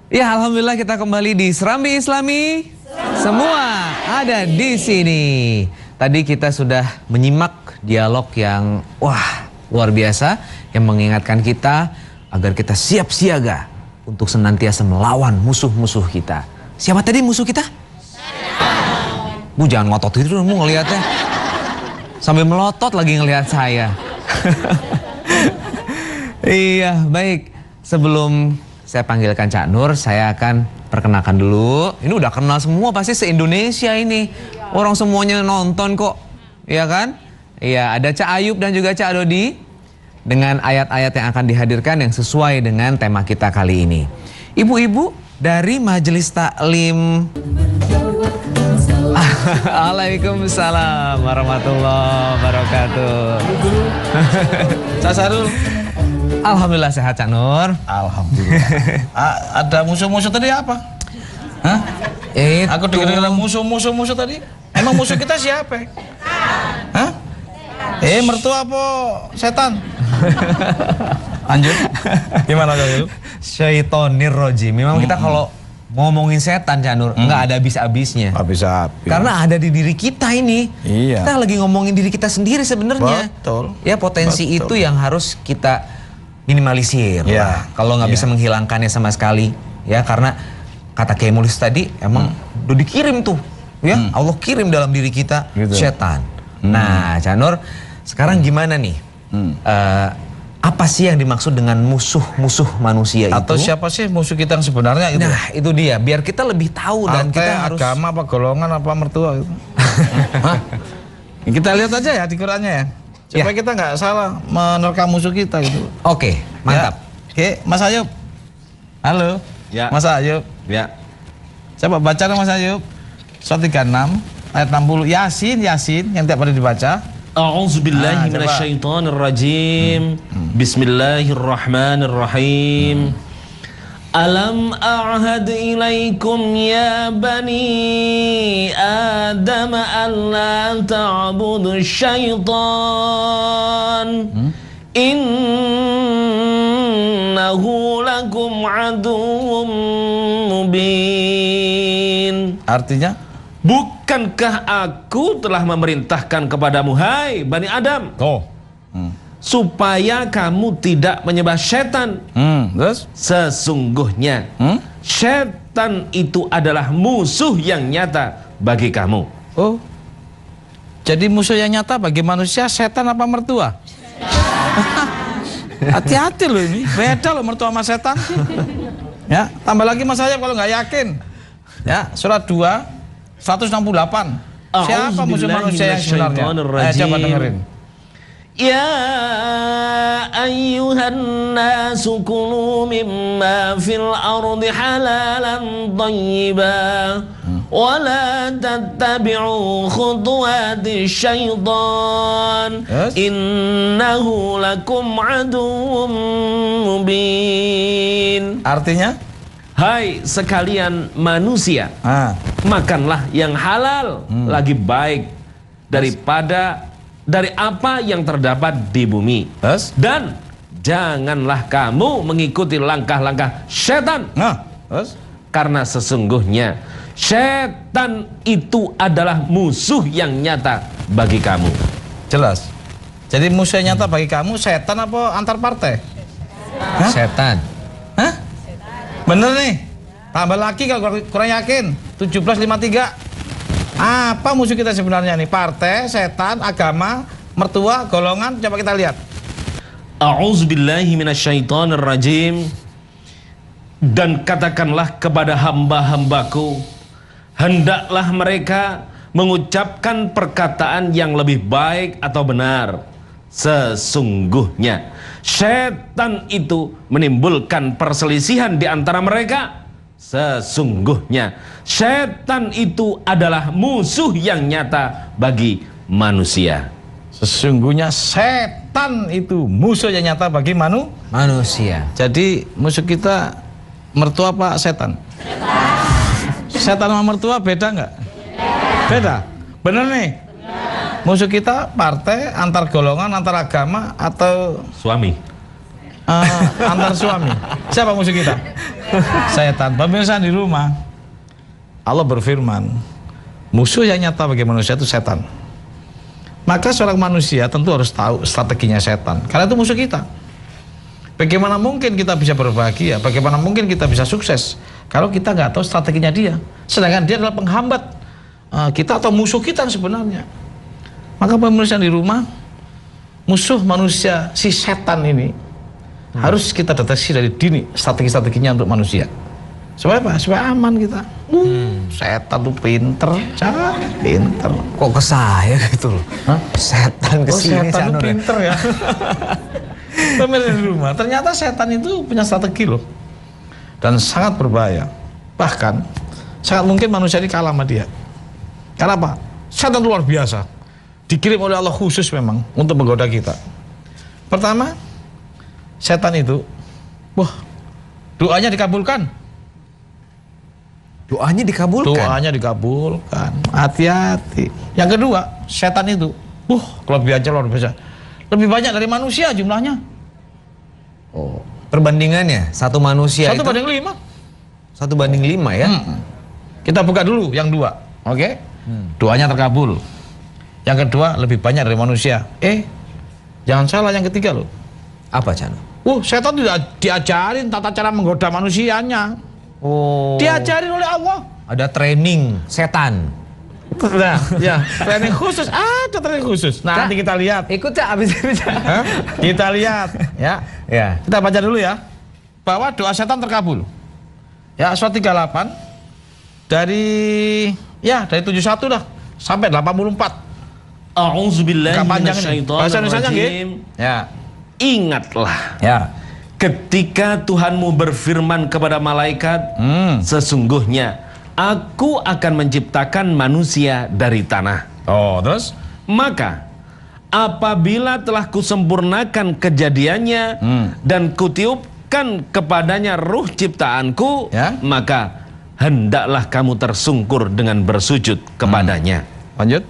Ya, alhamdulillah kita kembali di Serambi Islami. Semua ada di sini. Tadi kita sudah menyimak dialog yang luar biasa yang mengingatkan kita agar kita siap siaga untuk senantiasa melawan musuh-musuh kita. Siapa tadi musuh kita? Bu, jangan ngotot itu mu ngelihatnya. Sambil melotot lagi ngelihat saya. Iya, baik. Sebelum saya panggilkan Cak Nur, saya akan perkenalkan dulu. Ini udah kenal semua pasti se-Indonesia ini. Orang semuanya nonton kok, iya kan? Iya, ada Cak Ayub dan juga Cak Dodi dengan ayat-ayat yang akan dihadirkan yang sesuai dengan tema kita kali ini. Ibu-ibu dari Majelis Taklim. Waalaikumsalam warahmatullahi wabarakatuh. Cak Sarul. Alhamdulillah sehat Cak Nur. Alhamdulillah. Ada musuh-musuh tadi apa? Hah? Aku dengar musuh tadi. Emang musuh kita siapa? Hah? Mertua apa setan? Lanjut. Gimana Cak? Syaitonir rojim. Memang kita kalau ngomongin setan Cak Nur nggak ada habis-habisnya. Habis-habis. Karena ada di diri kita ini. Iya. Kita lagi ngomongin diri kita sendiri sebenarnya. Betul. Ya potensi itu yang harus kita minimalisir. Ya. Kalau nggak bisa menghilangkannya sama sekali. Ya karena kata Kiai Mulis tadi emang udah dikirim tuh. Ya Allah kirim dalam diri kita gitu. Setan. Nah Cak Nur sekarang gimana nih? Apa sih yang dimaksud dengan musuh-musuh manusia itu? Atau siapa sih musuh kita yang sebenarnya itu? Nah itu dia, biar kita lebih tahu dan kita harus... agama apa golongan apa mertua gitu. Kita lihat aja ya di Qurannya ya. Supaya kita nggak salah menerka musuh kita gitu. Oke, mantap. Ya. Oke, Mas Ayub. Halo. Ya. Mas Ayub. Ya. Coba baca dong Mas Ayub. Surat 36 ayat 60. Yasin yang tiap hari dibaca. A'udzubillahi minasyaitonirrajim. Bismillahirrahmanirrahim. Alam a'had ilaikum ya bani Adam alla ta'budu syaitan innahu lakum aduwwum mubin. Artinya? Bukankah aku telah memerintahkan kepadamu, hai Bani Adam, supaya kamu tidak menyembah setan. Terus? Sesungguhnya setan itu adalah musuh yang nyata bagi kamu. Oh, jadi musuh yang nyata bagi manusia setan apa mertua? Hati-hati loh ini, beda loh mertua sama setan. Ya, tambah lagi Mas Ayub kalau nggak yakin. Ya, surat 2 168. Siapa musuh manusia yang sebenarnya? Coba dengerin. Ya ayyuhan nasu kulu mimma fil ardi halalan thayyiban wa la tattabi'u khutuwati syaitan innahu lakum aduwwum mubin. Artinya? Hai sekalian manusia, makanlah yang halal lagi baik dari apa yang terdapat di bumi. Dan janganlah kamu mengikuti langkah-langkah setan. Karena sesungguhnya setan itu adalah musuh yang nyata bagi kamu. Jelas. Jadi musuh yang nyata bagi kamu setan apa antar partai? Setan. Hah? Bener nih. Tambah lagi kalau kurang yakin. 1753. Apa musuh kita sebenarnya nih? Partai, setan, agama, mertua, golongan. Coba kita lihat. A'udzubillahi minasyaitonirrajim. Dan katakanlah kepada hamba-hambaku, hendaklah mereka mengucapkan perkataan yang lebih baik atau benar. Sesungguhnya setan itu menimbulkan perselisihan di antara mereka. Sesungguhnya setan itu adalah musuh yang nyata bagi manusia. Sesungguhnya setan itu musuh yang nyata bagi manusia. Jadi musuh kita mertua apa setan? Setan sama mertua beda nggak? Beda. Bener nih. Musuh kita partai, antar golongan, antar agama, atau suami. antar suami. Siapa musuh kita? Setan. Pemirsa di rumah, Allah berfirman, musuh yang nyata bagi manusia itu setan. Maka seorang manusia tentu harus tahu strateginya setan, karena itu musuh kita. Bagaimana mungkin kita bisa berbahagia, bagaimana mungkin kita bisa sukses kalau kita nggak tahu strateginya dia, sedangkan dia adalah penghambat kita atau musuh kita sebenarnya. Maka pemirsa di rumah, musuh manusia si setan ini harus kita deteksi dari dini strategi-strateginya untuk manusia. Supaya apa? Supaya aman kita. Setan tuh pinter, pinter. Kok ke saya gitu loh? Hah? Setan kesini. Setan tuh pinter ya. Pemirsa di rumah, ternyata setan itu punya strategi loh, dan sangat berbahaya. Bahkan sangat mungkin manusia ini kalah sama dia. Kenapa? Setan luar biasa, dikirim oleh Allah khusus memang untuk menggoda kita. Pertama, setan itu, doanya dikabulkan. Doanya dikabulkan. Doanya dikabulkan. Hati-hati. Yang kedua, setan itu, kelebihannya luar biasa. Lebih banyak dari manusia jumlahnya. Oh, perbandingannya satu manusia 1 banding 5. 1 banding 5 ya. Kita buka dulu yang 2, oke? Doanya terkabul. Yang kedua lebih banyak dari manusia. Jangan salah yang ketiga loh. Apa, Chan? Setan tidak diajarin tata cara menggoda manusianya. Oh. Diajarin oleh Allah. Ada training setan. Nah, ya, training khusus. Ada training khusus. Nah, nanti kita lihat. Ikut Cak abis itu, Cak. Kita lihat, ya. Ya. Kita baca dulu ya. Bahwa doa setan terkabul. Ya, surat 38 dari 71 dah sampai 84. A'udzubillahi minasyaitonirrajim. Ya. Ingatlah. Ya. Ketika Tuhanmu berfirman kepada malaikat, sesungguhnya Aku akan menciptakan manusia dari tanah. Terus? Maka apabila telah kusempurnakan kejadiannya dan kutiupkan kepadanya ruh ciptaanku, maka hendaklah kamu tersungkur dengan bersujud kepadanya. Lanjut.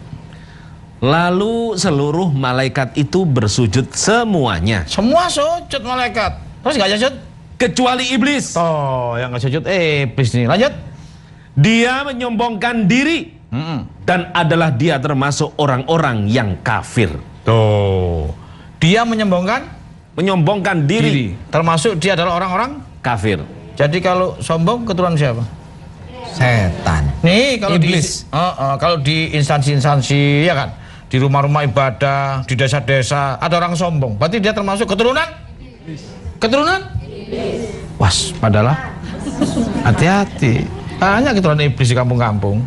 Lalu seluruh malaikat itu bersujud semuanya. Semua sujud malaikat. Terus nggak sujud? Kecuali iblis. Yang nggak sujud iblis nih. Lanjut. Dia menyombongkan diri dan adalah dia termasuk orang-orang yang kafir. Dia menyombongkan diri. Termasuk dia adalah orang-orang kafir. Jadi kalau sombong keturunan siapa? Setan. Nih kalau iblis. Kalau di instansi-instansi ya kan, di rumah-rumah ibadah, di desa-desa ada orang sombong. Berarti dia termasuk keturunan? Keturunan? Was, padahal hati-hati. Banyak keturunan iblis di kampung-kampung,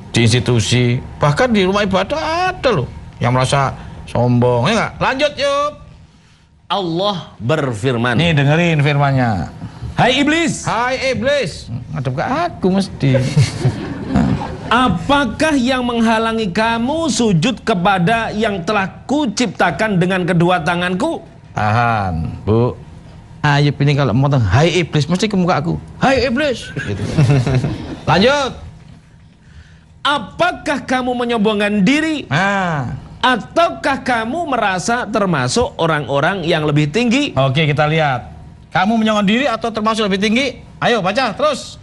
di institusi, bahkan di rumah ibadah ada loh yang merasa sombong, ya nggak? Lanjut yuk. Allah berfirman. Nih dengerin firmannya. Hai iblis. Hai iblis. Ngadep ke aku mesti. Apakah yang menghalangi kamu sujud kepada yang telah kuciptakan dengan kedua tanganku? Tahan, Bu. Ayub ini kalau mau hai iblis mesti ke muka aku. Hai iblis. Gitu. Lanjut. Apakah kamu menyombongkan diri? Ataukah kamu merasa termasuk orang-orang yang lebih tinggi? Oke, kita lihat. Kamu menyombongkan diri atau termasuk lebih tinggi? Ayo baca terus.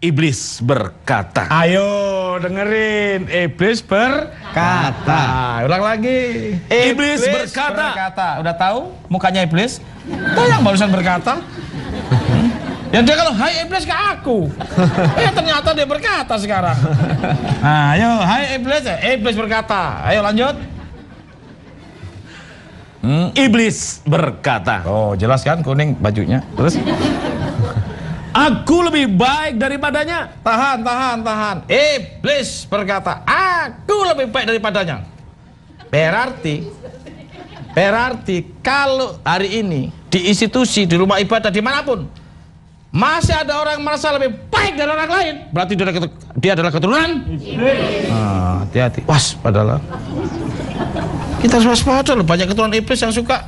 Iblis berkata. Ayo dengerin. Iblis berkata. Ulang lagi. Iblis berkata. Udah tahu mukanya iblis? Itu yang barusan berkata. Ya dia kalau hai iblis ke aku. Ternyata dia berkata sekarang. Ayo hai iblis. Iblis berkata. Ayo lanjut. Iblis berkata. Jelas kan kuning bajunya. Terus? Aku lebih baik daripadanya. Tahan. Iblis berkata, aku lebih baik daripadanya. Berarti kalau hari ini di institusi, di rumah ibadah, dimanapun masih ada orang yang merasa lebih baik dari orang lain, berarti dia adalah keturunan. Hati-hati. Padahal kita harus waspada loh, banyak keturunan iblis yang suka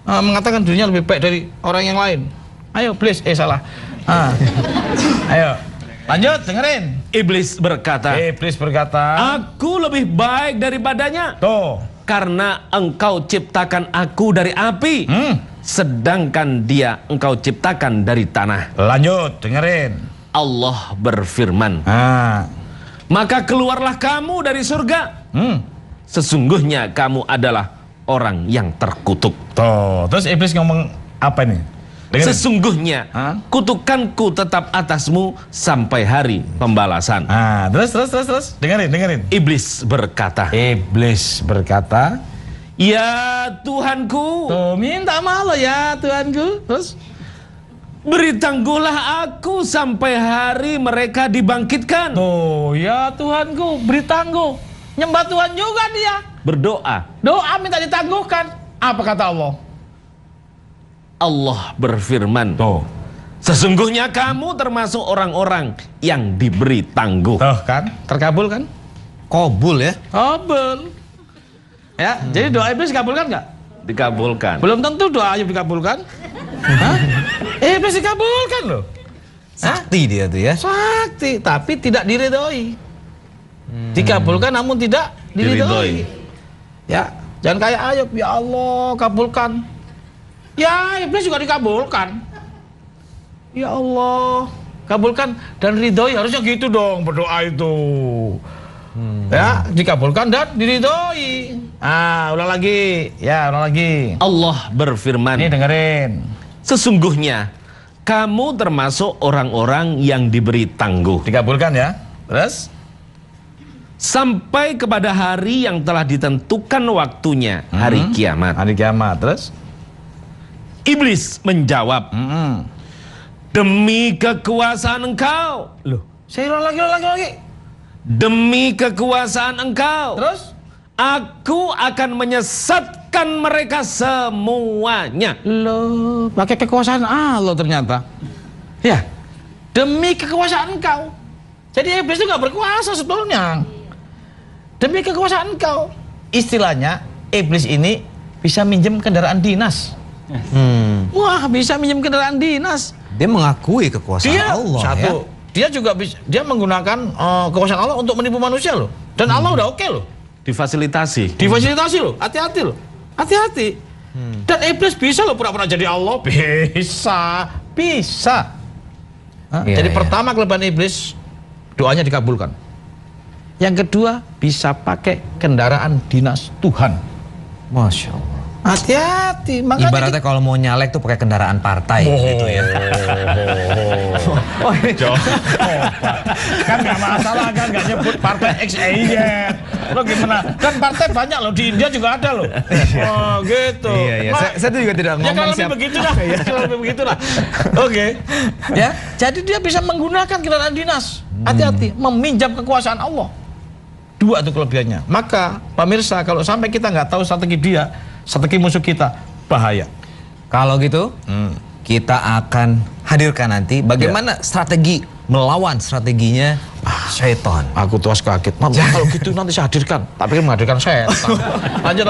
mengatakan dirinya lebih baik dari orang yang lain. Ayo iblis, salah. Ayo, lanjut dengerin. Iblis berkata. Iblis berkata. Aku lebih baik daripadanya. Tuh. karena engkau ciptakan aku dari api, sedangkan dia engkau ciptakan dari tanah. Lanjut, dengerin. Allah berfirman, maka keluarlah kamu dari surga. Sesungguhnya kamu adalah orang yang terkutuk. Tuh, terus iblis ngomong apa nih? Dengerin. Sesungguhnya kutukanku tetap atasmu sampai hari pembalasan. Terus dengerin. Iblis berkata, ya Tuhanku. Tuh, minta maaf ya Tuhanku. Terus beritahulah aku sampai hari mereka dibangkitkan. Tuh, ya Tuhanku, beritahu. Nyembah Tuhan juga dia. Berdoa. Doa minta ditangguhkan. Apa kata Allah? Allah berfirman, tuh, sesungguhnya kamu termasuk orang-orang yang diberi tangguh. Tuh kan, terkabul kan? Kabul ya? Kabul. Ya, jadi doa iblis dikabulkan nggak? Dikabulkan. Belum tentu doa Ayub dikabulkan. Iblis dikabulkan loh. Sakti dia tuh ya? Sakti, tapi tidak diridhoi. Dikabulkan namun tidak diridhoi. Ya, jangan kayak Ayub, ya Allah kabulkan. Ya, iblis juga dikabulkan. Ya Allah, kabulkan dan ridhoi, harusnya gitu dong berdoa itu. Ya, dikabulkan dan diridhoi. Ulang lagi. Ya, ulang lagi. Allah berfirman. Ini dengerin. Sesungguhnya kamu termasuk orang-orang yang diberi tangguh. Dikabulkan ya. Terus sampai kepada hari yang telah ditentukan waktunya, hari kiamat. Hari kiamat. Terus Iblis menjawab, demi kekuasaan engkau. Loh, saya ulang lagi. Demi kekuasaan engkau. Terus aku akan menyesatkan mereka semuanya. Loh, pakai kekuasaan Allah ternyata. Ya, demi kekuasaan engkau. Jadi iblis itu nggak berkuasa sebetulnya. Demi kekuasaan engkau. Istilahnya iblis ini bisa minjem kendaraan dinas. Wah, bisa minjem kendaraan dinas. Dia mengakui kekuasaan Allah. Satu, dia juga bisa, dia menggunakan kekuasaan Allah untuk menipu manusia loh. Dan Allah udah oke loh. Difasilitasi. Difasilitasi loh. Hati-hati loh. Hati-hati. Dan iblis bisa loh pura-pura jadi Allah. Bisa. Jadi pertama kelebihan iblis, doanya dikabulkan. Yang kedua, bisa pakai kendaraan dinas Tuhan. Masya Allah. Hati-hati. Ibaratnya kalau mau nyalek tuh pakai kendaraan partai gitu ya. Kan nggak masalah kan, nggak nyebut partai XY. Lo gimana? Kan partai banyak loh, di India juga ada loh. Oh gitu. Iya. Saya juga tidak ngomong kalau lebih begitu dah. Kalau lebih begitu dah. Oke. Ya, jadi dia bisa menggunakan kendaraan dinas. Hati-hati, meminjam kekuasaan Allah. Dua tuh kelebihannya. Maka pemirsa, kalau sampai kita nggak tahu strategi dia, strategi musuh kita, bahaya. Kalau gitu, kita akan hadirkan nanti bagaimana strategi melawan strateginya syaitan. Aku tuh kaget. Kalau gitu nanti saya hadirkan, tapi kan menghadirkan setan. Lanjut.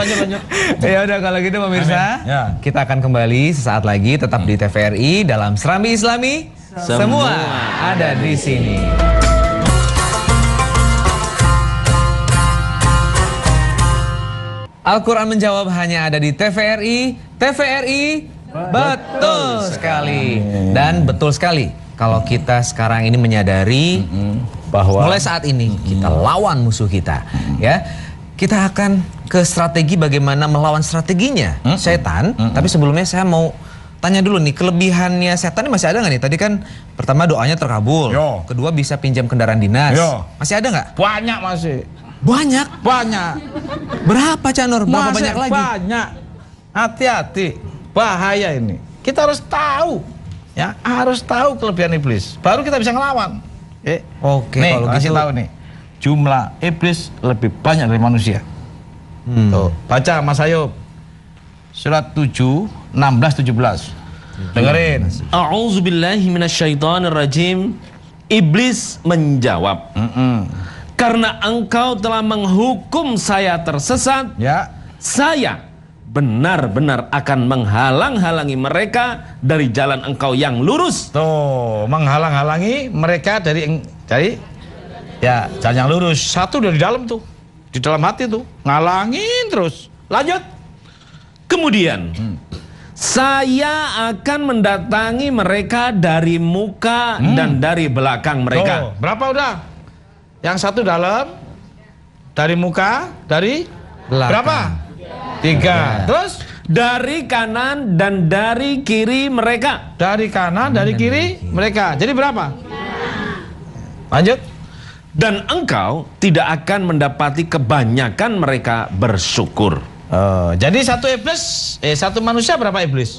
Ya udah kalau gitu pemirsa, kita akan kembali sesaat lagi tetap di TVRI dalam Serambi Islami. Semua ada di sini. Al-Quran menjawab hanya ada di TVRI. TVRI betul sekali. Dan betul sekali kalau kita sekarang ini menyadari bahwa mulai saat ini kita lawan musuh kita, ya. Kita akan ke strategi bagaimana melawan strateginya setan. Tapi sebelumnya saya mau tanya dulu nih, kelebihannya setan ini masih ada nggak nih? Tadi kan pertama doanya terkabul, kedua bisa pinjam kendaraan dinas. Masih ada nggak? Banyak masih. Banyak. Berapa Canor? Berapa banyak lagi? Banyak. Hati-hati, bahaya ini. Kita harus tahu, ya, harus tahu kelebihan iblis. Baru kita bisa ngelawan. Oke, nih, kalau kasih gitu tahu nih, jumlah iblis lebih banyak dari manusia. Tuh, baca Mas Ayub, surat 7, 16, 17. Dengerin. A'udzubillahi minasyaitonirrajim. Iblis menjawab, karena engkau telah menghukum saya tersesat, saya benar-benar akan menghalang-halangi mereka dari jalan engkau yang lurus. Tuh, menghalang-halangi mereka dari ya jalan yang lurus. Satu dari dalam tuh. Di dalam hati tuh, ngalangin terus. Lanjut. Kemudian saya akan mendatangi mereka dari muka dan dari belakang mereka. Berapa udah? Yang satu dalam, dari muka, dari Belakang. berapa? 3. Terus Dari kanan dan dari kiri mereka. dari kanan, dari kiri mereka. Jadi berapa? Lanjut. Dan engkau tidak akan mendapati kebanyakan mereka bersyukur. Jadi satu manusia berapa iblis?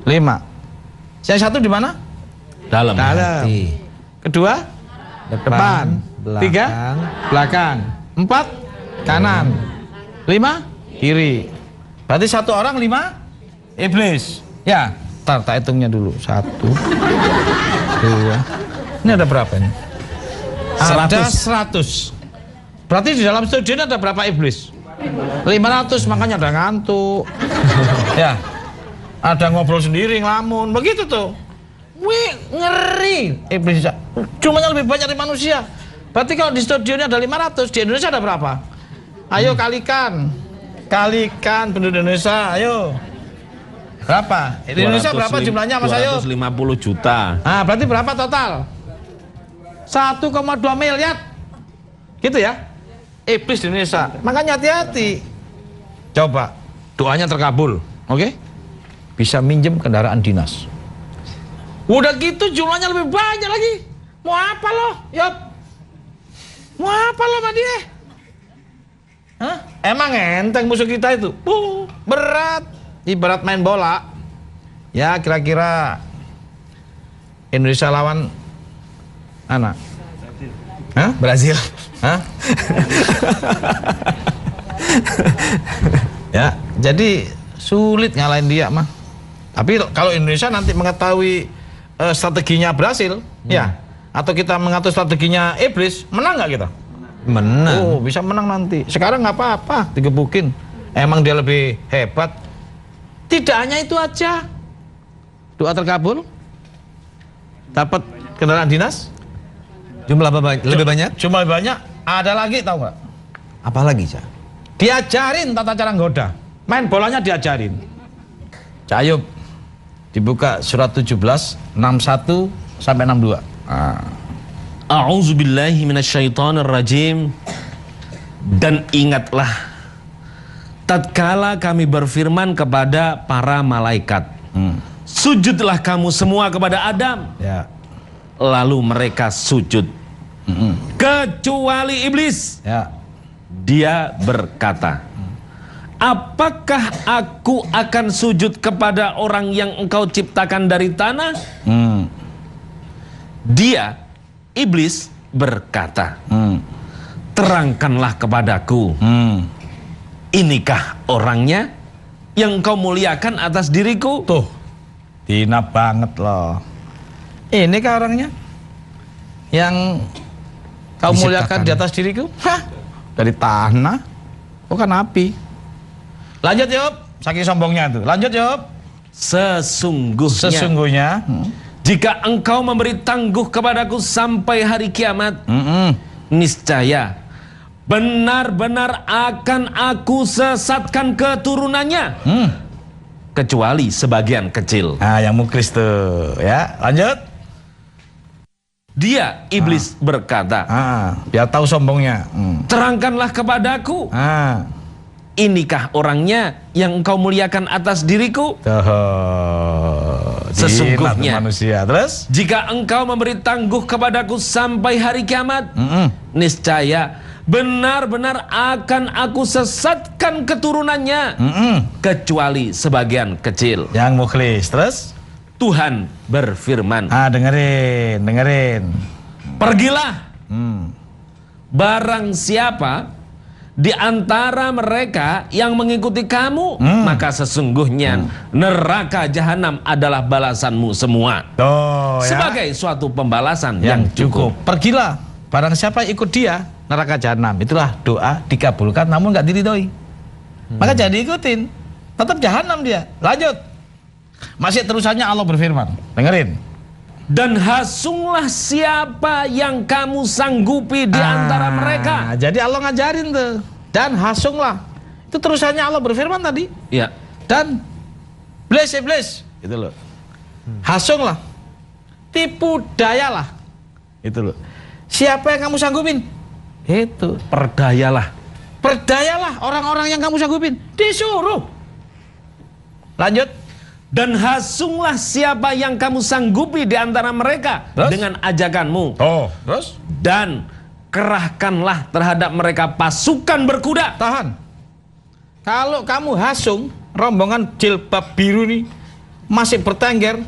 5. Yang satu di mana? Dalam. Hati. Kedua depan. 3 belakang. 4 kanan. 5 kiri. Berarti satu orang 5 iblis. Ya, tak hitungnya dulu. 1 2. Ini ada berapa ini? 100. Ada 100. Berarti di dalam studio ini ada berapa iblis? 500, makanya ada ngantuk. Ya. Ada ngobrol sendiri, ngelamun. Begitu tuh. Wih, ngeri. Iblis jumlahnya lebih banyak dari manusia. Berarti kalau di studio ini ada 500, di Indonesia ada berapa? Ayo kalikan. Kalikan penduduk Indonesia, ayo. Berapa? Di Indonesia berapa jumlahnya, Mas Ayo? 250 juta. Nah, berarti berapa total? 1,2 miliar. Gitu ya? Iblis di Indonesia. Makanya hati-hati. Coba, doanya terkabul. Oke? Bisa minjem kendaraan dinas. Udah gitu jumlahnya lebih banyak lagi. Mau apa lo? Yop. Mau apa lo sama dia? Hah? Emang enteng musuh kita itu? Berat. Ibarat main bola. Ya kira-kira Indonesia lawan anak. Hah? Brazil. Hah? Ya, jadi sulit ngalahin dia mah. Tapi kalau Indonesia nanti mengetahui strateginya Brasil, ya, atau kita mengatur strateginya iblis, menang nggak kita? Menang. Oh, bisa menang nanti. Sekarang nggak apa-apa, digebukin. Emang dia lebih hebat. Tidak hanya itu aja. Doa terkabul, dapat kendaraan dinas, Jumlah lebih banyak? cuma lebih banyak. Ada lagi tahu nggak? Apalagi, Cak? Diajarin tata cara nggoda. Main bolanya diajarin. Cak Ayub, dibuka surat 17, 61 sampai 62. A'udzubillahi minasyaitonirrajim. Dan ingatlah tatkala kami berfirman kepada para malaikat, sujudlah kamu semua kepada Adam. Ya. Lalu mereka sujud, kecuali iblis. Ya. Dia berkata, apakah aku akan sujud kepada orang yang engkau ciptakan dari tanah? Dia, iblis, berkata, terangkanlah kepadaku, inikah orangnya yang engkau muliakan atas diriku? Tuh, hina banget loh. Ini kah orangnya yang kau muliakan di atas diriku? Hah? Dari tanah, bukan api. Lanjut Yop, saking sombongnya tuh. Lanjut Yop. Sesungguhnya jika engkau memberi tangguh kepadaku sampai hari kiamat, niscaya benar-benar akan aku sesatkan keturunannya, kecuali sebagian kecil. Nah, yang muklis tuh, ya. Lanjut. Dia, iblis, berkata, biar tahu sombongnya. terangkanlah kepadaku, inikah orangnya yang engkau muliakan atas diriku? Sesungguhnya manusia. Terus jika engkau memberi tangguh kepadaku sampai hari kiamat, niscaya benar-benar akan aku sesatkan keturunannya, kecuali sebagian kecil. Yang mukhlis. Terus Tuhan berfirman, dengerin. pergilah, barang siapa di antara mereka yang mengikuti kamu, maka sesungguhnya neraka jahanam adalah balasanmu semua. Sebagai suatu pembalasan yang cukup. Pergilah, barang siapa ikut dia, neraka jahanam. Itulah doa dikabulkan namun nggak diridhoi. Maka jangan diikutin, tetap jahanam dia. Lanjut. Masih terusannya Allah berfirman. Dengerin. Dan hasunglah siapa yang kamu sanggupi di antara mereka. Jadi Allah ngajarin tuh. Dan hasunglah. Itu terusannya Allah berfirman tadi. Iya. Dan iblis. Itu loh. Hasunglah. Tipu dayalah. Itu loh. Siapa yang kamu sanggupin? Itu. Perdayalah. Perdayalah orang-orang yang kamu sanggupin. Disuruh. Lanjut. Dan hasunglah siapa yang kamu sanggupi di antara mereka. Terus? Dengan ajakanmu. Terus? Dan kerahkanlah terhadap mereka pasukan berkuda. Tahan. Kalau kamu hasung, rombongan jilbab biru nih masih bertengger,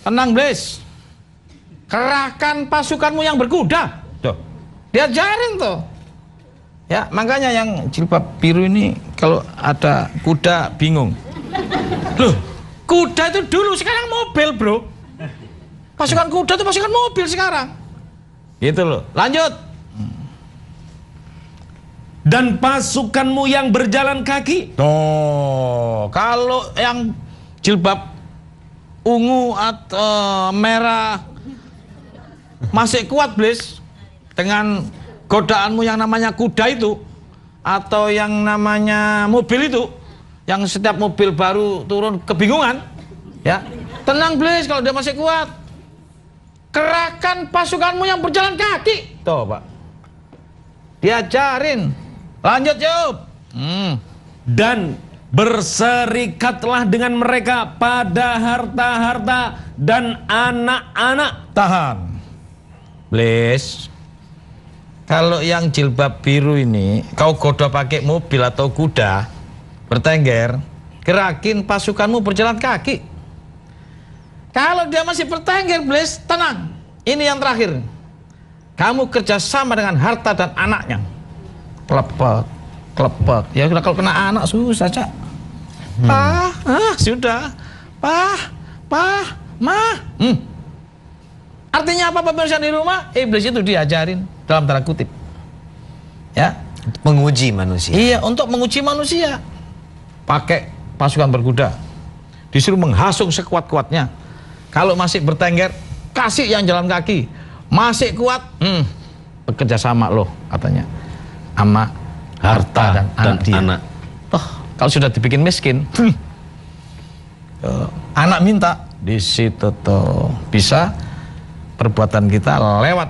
tenang Bles. Kerahkan pasukanmu yang berkuda. Tuh. Diajarin tuh. Ya, makanya yang jilbab biru ini kalau ada kuda bingung. Loh, kuda itu dulu, sekarang mobil, bro. Pasukan kuda itu pasukan mobil sekarang. Gitu loh. Lanjut. Dan pasukanmu yang berjalan kaki. Tuh, kalau yang jilbab ungu atau merah masih kuat, Blis, dengan godaanmu yang namanya kuda itu atau yang namanya mobil itu, yang setiap mobil baru turun kebingungan, ya tenang Blis, kalau dia masih kuat, kerahkan pasukanmu yang berjalan kaki. Tuh Pak, diajarin. Lanjut Job. Dan berserikatlah dengan mereka pada harta-harta dan anak-anak. Tahan Blis, kalau yang jilbab biru ini kau goda pakai mobil atau kuda bertengger, gerakin pasukanmu berjalan kaki. Kalau dia masih bertengger, Blis, tenang. Ini yang terakhir. Kamu kerjasama dengan harta dan anaknya. Klepek. Ya kalau kena anak susah, Cak. Sudah. Ma. Artinya apa pemirsa di rumah? Iblis itu diajarin dalam tanda kutip. Ya, menguji manusia. Iya, untuk menguji manusia. Pakai pasukan berkuda. Disuruh menghasung sekuat-kuatnya. Kalau masih bertengger, kasih yang jalan kaki. Masih kuat, bekerja sama loh katanya. Sama harta dan anak. Kalau sudah dibikin miskin, anak minta, di situ tuh bisa perbuatan kita lewat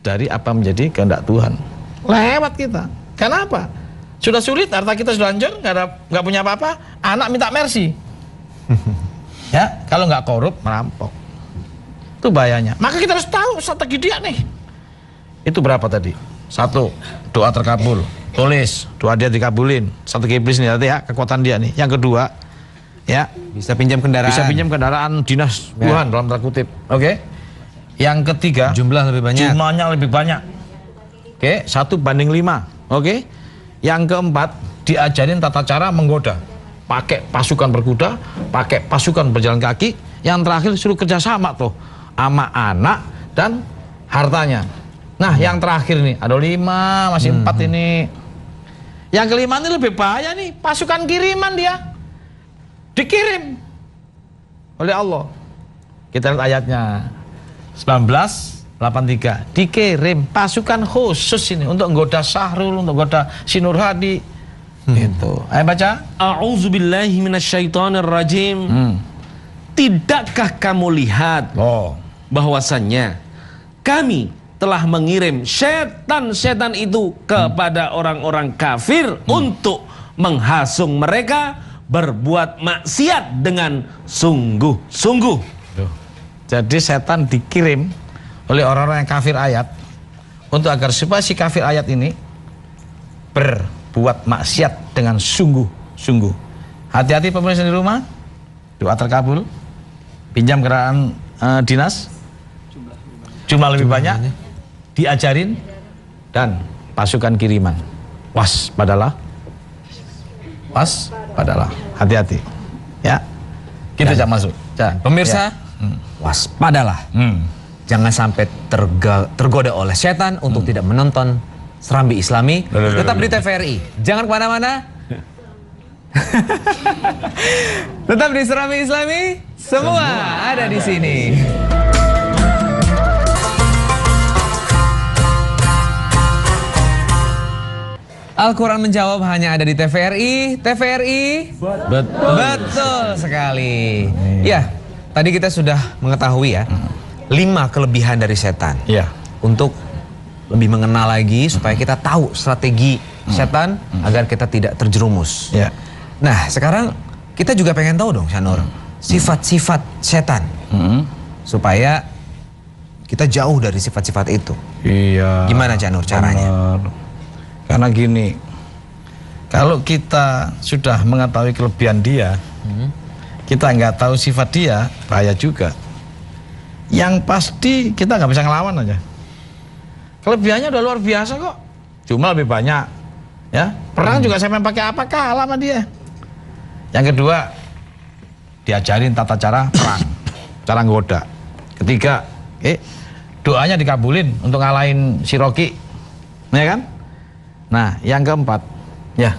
dari apa menjadi kehendak Tuhan. Lewat kita. Kenapa? Sudah sulit, harta kita sudah hancur, nggak punya apa-apa, anak minta mercy. Ya, kalau nggak korup, merampok. Itu bahayanya. Maka kita harus tahu strategi dia nih. Itu berapa tadi? 1, doa terkabul. Tulis, doa dia dikabulin. Strategi iblis nih, ya, kekuatan dia nih. Yang kedua, ya, bisa pinjam kendaraan. Bisa pinjam kendaraan dinas Tuhan dalam tanda kutip. Oke. Yang ketiga, jumlahnya lebih banyak. Oke, 1:5. Oke. Yang keempat, diajarin tata cara menggoda. Pakai pasukan berkuda, pakai pasukan berjalan kaki. Yang terakhir suruh kerjasama tuh sama anak dan hartanya. Nah, yang terakhir nih, ada 5, masih 4 ini. Yang kelima ini lebih bahaya nih, pasukan kiriman dia. Dikirim oleh Allah. Kita lihat ayatnya. 19:83. Dikirim pasukan khusus ini untuk menggoda Syahrul, untuk menggoda si Nur Hadi. Itu. Ayo baca. A'udzubillahi minasyaitonirrajim. Tidakkah kamu lihat bahwasannya kami telah mengirim setan-setan itu kepada orang-orang kafir untuk menghasung mereka berbuat maksiat dengan sungguh-sungguh. Jadi setan dikirim oleh orang-orang yang kafir ayat untuk agar supaya si kafir ayat ini berbuat maksiat dengan sungguh-sungguh. Hati-hati pemirsa di rumah. Doa terkabul. Pinjam kendaraan dinas. Jumlah lebih banyak. Diajarin dan pasukan kiriman. Waspadalah. Hati-hati. Ya. Kita jangan masuk. Pemirsa, waspadalah. Jangan sampai tergoda oleh setan untuk tidak menonton Serambi Islami. Tetap di TVRI. Jangan kemana-mana. Tetap di Serambi Islami. Semua ada di sini. Al-Quran menjawab hanya ada di TVRI. TVRI? Betul sekali. Ya, tadi kita sudah mengetahui ya, 5 kelebihan dari setan. Ya. Untuk lebih mengenal lagi supaya kita tahu strategi setan agar kita tidak terjerumus. Ya. Nah, sekarang kita juga pengen tahu dong, Syanur, sifat-sifat setan. Supaya kita jauh dari sifat-sifat itu. Iya. Gimana, Syanur, caranya? Karena gini, kalau kita sudah mengetahui kelebihan dia, kita nggak tahu sifat dia, bahaya juga. Yang pasti kita nggak bisa ngelawan aja. Kelebihannya udah luar biasa kok, cuma lebih banyak. Ya, perang juga saya main pakai apa kalah sama dia. Yang kedua, diajarin tata cara perang, cara nggoda. Ketiga, doanya dikabulin untuk ngalahin si Rocky, ya kan? Nah, yang keempat, ya,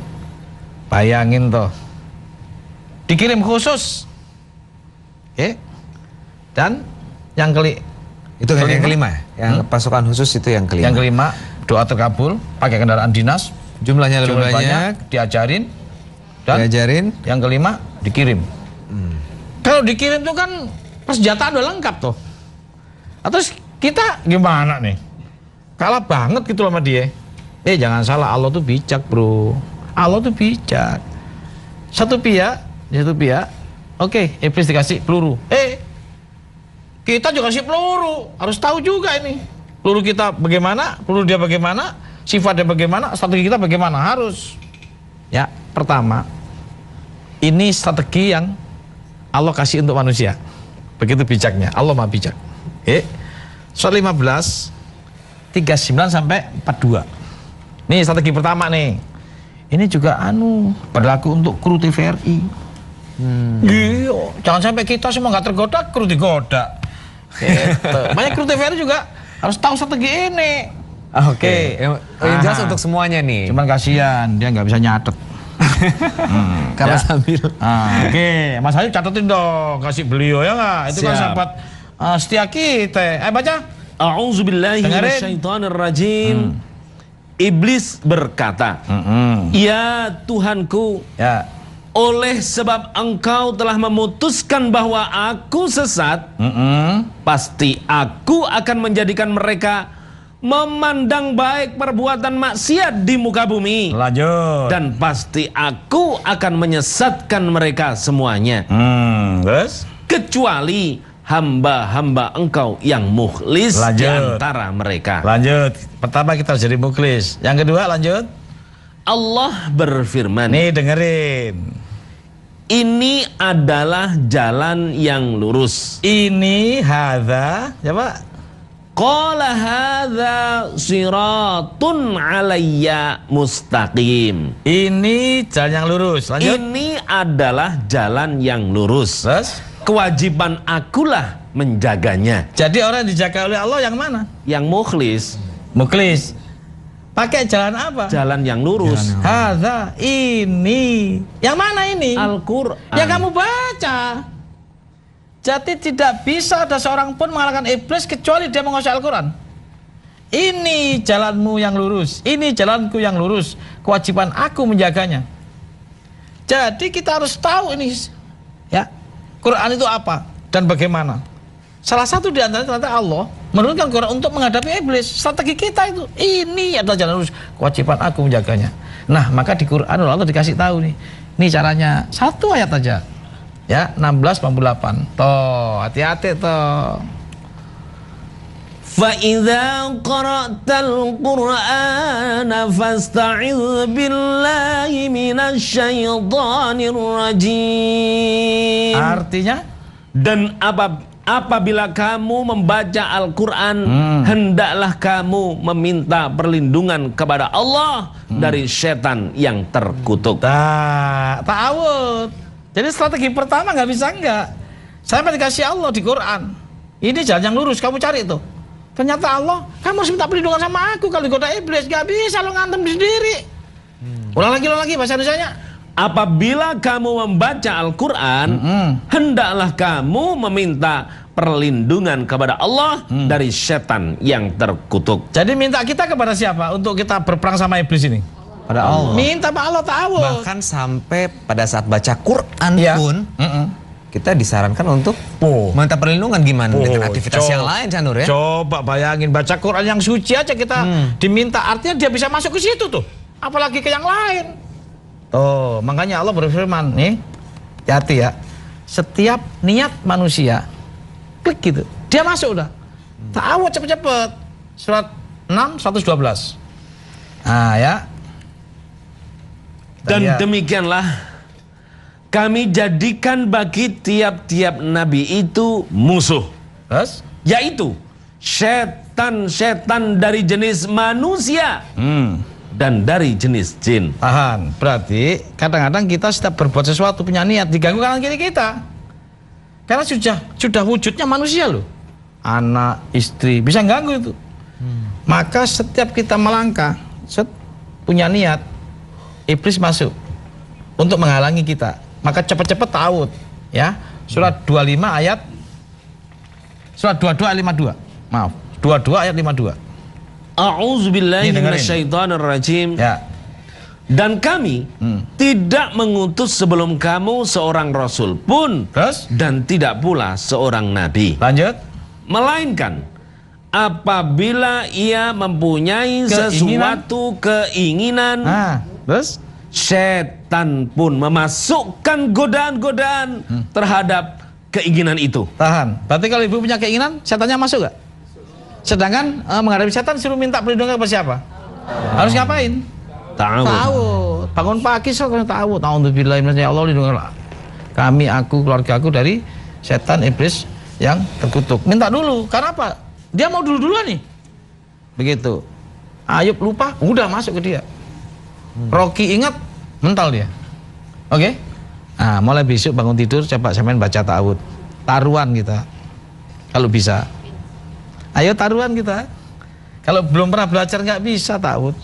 bayangin toh, dikirim khusus, dan yang Itu yang kelima ya? Yang pasukan khusus itu yang kelima. Yang kelima, doa terkabul, pakai kendaraan dinas, jumlahnya lebih banyak, diajarin, dan yang kelima dikirim. Kalau dikirim tuh kan persenjataan udah lengkap tuh. Terus kita gimana nih? Kalah banget gitu sama dia. Jangan salah, Allah tuh bijak bro. Allah tuh bijak. Satu pihak, oke, iblis dikasih peluru. Kita juga kasih peluru. Harus tahu juga ini. Peluru kita bagaimana, peluru dia bagaimana, sifatnya bagaimana, strategi kita bagaimana. Harus. Ya, pertama, ini strategi yang Allah kasih untuk manusia. Begitu bijaknya, Allah maha bijak. Surat 15, 39 sampai 42. Nih strategi pertama nih. Ini juga berlaku untuk kru TVRI. Jangan sampai kita semua nggak tergoda, kru digoda. Gitu. Banyak kru TVRI juga harus tahu strategi ini. Oke. Yang jelas untuk semuanya nih. Cuman kasihan dia nggak bisa nyatet. Karena sambil. Mas Ayu catetin dong, kasih beliau ya nggak? Itu kan sahabat setia kita. Baca. A'udzubillahi minasyaitonirrajim. Iblis berkata, ya Tuhanku, oleh sebab engkau telah memutuskan bahwa aku sesat, pasti aku akan menjadikan mereka memandang baik perbuatan maksiat di muka bumi. Lanjut. Dan pasti aku akan menyesatkan mereka semuanya. Terus? Kecuali hamba-hamba engkau yang mukhlis di antara mereka. Lanjut. Pertama kita harus jadi mukhlis. Yang kedua lanjut. Allah berfirman. Nih dengerin. Ini adalah jalan yang lurus. Ini hadza, coba. Qala hadza siratun alayya mustaqim. Ini jalan yang lurus. Lanjut. Ini adalah jalan yang lurus. Terus? Kewajiban akulah menjaganya. Jadi orang yang dijaga oleh Allah yang mana? Yang mukhlis. Mukhlis. Pakai jalan apa? Jalan yang lurus. Hadza, ini. Yang mana ini? Al-Quran. Yang kamu baca. Jadi tidak bisa ada seorang pun mengalahkan iblis kecuali dia menguasai Al-Quran. Ini jalanmu yang lurus. Ini jalanku yang lurus. Kewajiban aku menjaganya. Jadi kita harus tahu ini. Ya. Quran itu apa dan bagaimana? Salah satu di antaranya ternyata Allah menurunkan Quran untuk menghadapi iblis. Strategi kita itu, ini adalah jalan lurus. Kewajiban aku menjaganya. Nah, maka di Quran Allah dikasih tahu nih. Ini caranya, satu ayat aja. Ya, 16:88. Toh, hati-hati toh. فَإِذَا قَرَأْتَ الْقُرْآنَ فَاسْتَعِذْ بِاللَّهِ مِنَ الشَّيْطَانِ الرَّجِيمِ. Artinya, dan apabila kamu membaca Al-Quran, hendaklah kamu meminta perlindungan kepada Allah dari setan yang terkutuk. Ta'awud. Jadi strategi pertama nggak bisa enggak. Saya dikasih Allah di Quran. Ini jalan yang lurus, kamu cari itu. Ternyata Allah, kamu harus minta perlindungan sama aku kalau digoda iblis. Gak bisa lo ngantem sendiri. Ulang lagi bahasa Indonesianya. Apabila kamu membaca Al-Quran, hendaklah kamu meminta perlindungan kepada Allah dari setan yang terkutuk. Jadi minta kita kepada siapa untuk kita berperang sama iblis ini? pada Allah. Minta pada Allah ta'awud. Bahkan sampai pada saat baca Quran pun kita disarankan untuk minta perlindungan gimana dengan aktivitas yang lain, Canur ya. Coba bayangin baca Quran yang suci aja kita diminta, artinya dia bisa masuk ke situ tuh. Apalagi ke yang lain. Tuh, makanya Allah berfirman nih, hati ya. Setiap niat manusia klik gitu, dia masuk udah. Ta'awud cepet-cepet. Surat 6 112. Nah ya. Dan demikianlah kami jadikan bagi tiap-tiap nabi itu musuh. Terus? Yaitu setan-setan dari jenis manusia dan dari jenis jin. Tahan. Berarti kadang-kadang kita setiap berbuat sesuatu punya niat diganggu kanan kiri kita. Karena sudah wujudnya manusia loh. Anak, istri bisa ganggu itu. Maka setiap kita melangkah, punya niat, iblis masuk untuk menghalangi kita. Maka cepat-cepat ta'awud ya. Surat 25 ayat Surat 22 ayat 52. Maaf, 22 ayat 52. A'udzubillahi minasyaitonirrajim. Ya. Dan kami tidak mengutus sebelum kamu seorang rasul pun. Terus? Dan tidak pula seorang nabi. Lanjut. Melainkan apabila ia mempunyai sesuatu keinginan. Nah, terus? Setan pun memasukkan godaan-godaan terhadap keinginan itu. Tahan. Berarti kalau ibu punya keinginan, setannya masuk gak? Sedangkan menghadapi setan suruh minta perlindungan kepada siapa? Harus ngapain? Ta'awud. Bangun pagi soalnya ta'awud. A'udzubillahi minasyaitonir rajim. Ya Allah, lindungilah kami, aku, keluarga aku dari setan iblis yang terkutuk. Minta dulu. Karena apa? Dia mau dulu-duluan nih. Begitu. Ayub lupa, udah masuk ke dia. Rocky ingat, mental dia. Oke? Nah, mulai besok bangun tidur coba sampean baca ta'awud. Taruhan kita. Kalau bisa. Ayo taruhan kita. Kalau belum pernah belajar nggak bisa ta'awud.